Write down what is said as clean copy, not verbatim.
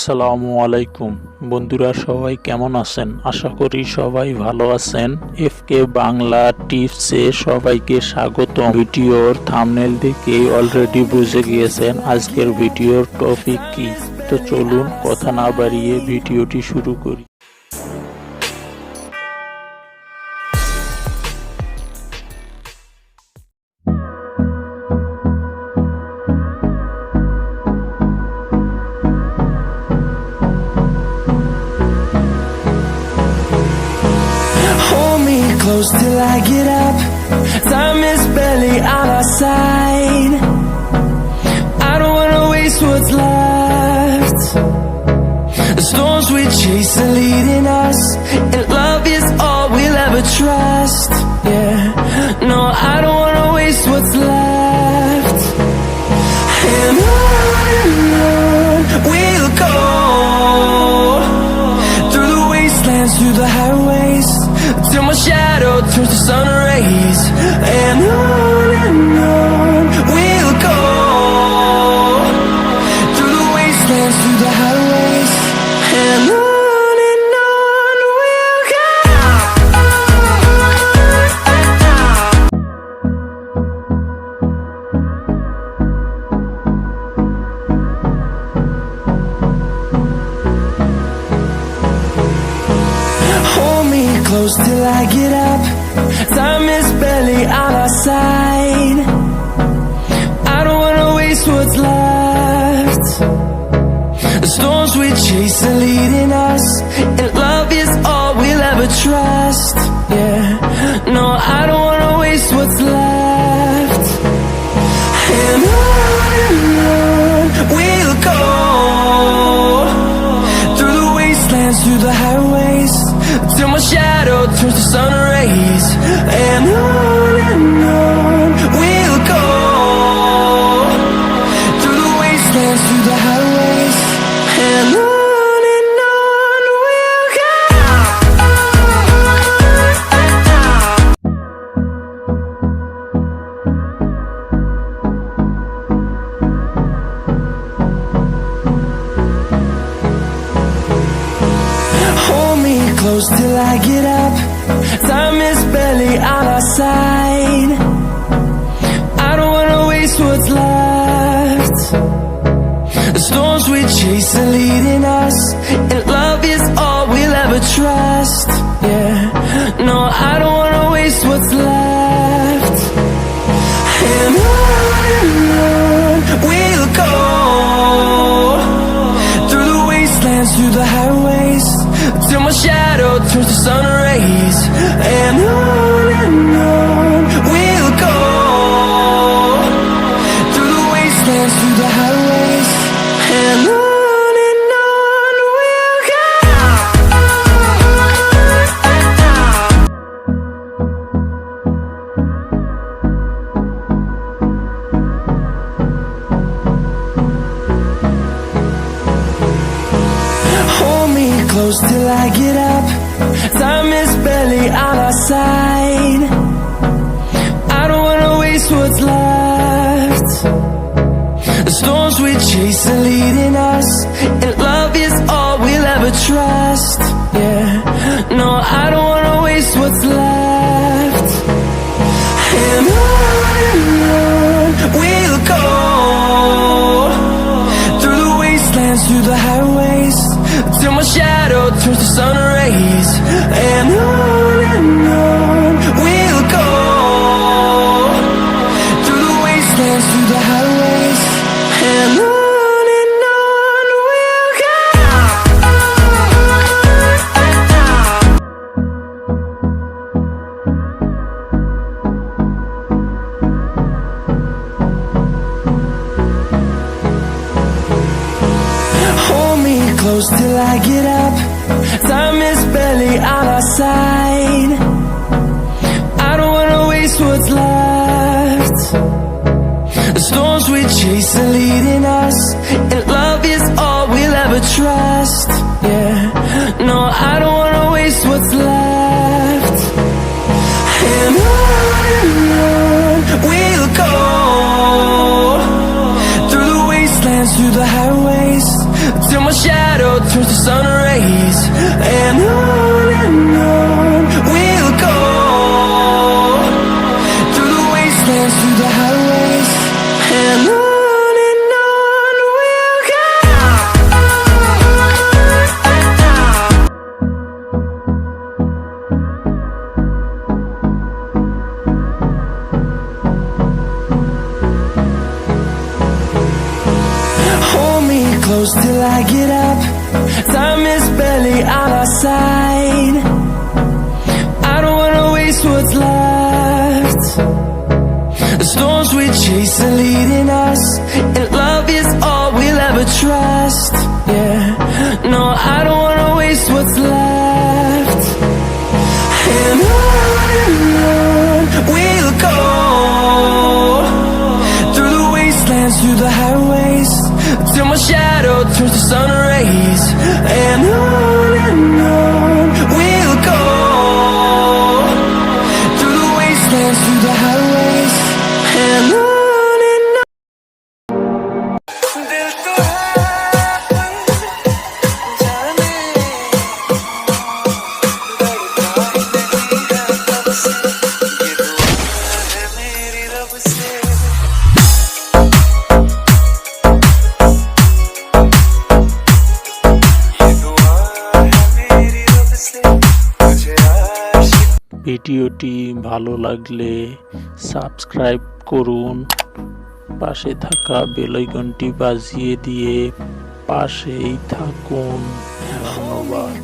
আসসালামু আলাইকুম বন্ধুরা, সবাই কেমন আছেন? আশা করি সবাই ভালো আছেন। এফকে বাংলা টিপসে সবাইকে স্বাগত। ভিডিওর থাম্বনেল দেখে অলরেডি বুঝে গিয়েছেন আজকের ভিডিওর টপিক কি। তো চলুন কথা না বাড়িয়ে ভিডিওটি শুরু করি। Close till I get up. Time is barely on our side. I don't wanna waste what's left. The storms we chase are leading us, and love is all we'll ever trust. Yeah, no, I don't wanna waste what's left. And on we'll go, through the wastelands, through the highways, till my shadow turns to sun rays. And on we'll go, through the wastelands, through the highways. And on we'll go. Hold me close till I get up. Time is barely on our side. I don't wanna waste what's left. The storms we chase are leading us, and love is all we'll ever trust. Yeah, no, I don't wanna waste what's left. And on we'll go, through the wastelands, through the highways, till my shadow turns to sun rays. And on we'll go, through the wastelands, through the highways. And on we'll go. Hold me close till I get up. Time is barely on our side. I don't wanna waste what's left. The storms we chase are leading us, and love is all we'll ever trust. Yeah, no, I don't wanna waste what's left. And on we'll go, through the wastelands, through the highways, till my shadow turns to sun rays. And on we'll go, through the wastelands, through the highways. And on we'll go. Hold me close till I get up. Time is barely on our side. I don't wanna waste what's left. The storms we chase are leading us, and love is all we'll ever trust. Yeah, no, I don't wanna waste what's left. And on we'll go, through the wastelands, through the highways, till my shadow turns to sun rays. And on we'll go, through the wastelands, through the highways. And on we'll go. Hold me close till I get up. Time is barely on our side. I don't wanna waste what's left. The storms we chase are leading us, and love is all we'll ever trust. Yeah, no, I don't wanna waste what's left. And on we'll go, through the wastelands, through the highways, till my shadow side. I don't wanna waste what's left. The storms we chase are leading us, and love is all we'll ever trust. Yeah, no, I don't wanna waste what's left. And on we'll go, through the wastelands, through the highways, till my shadow turns to sun rays. And on we'll go, through the wastelands, through the highways, and on. दिल तो है जाने धड़का नहीं है तब से, ये दुआ है मेरी रब से. ভিডিওটি ভালো লাগলে সাবস্ক্রাইব করুন, পাশে থাকা বেল আইকনটি বাজিয়ে দিয়ে পাশেই থাকুন। ধন্যবাদ।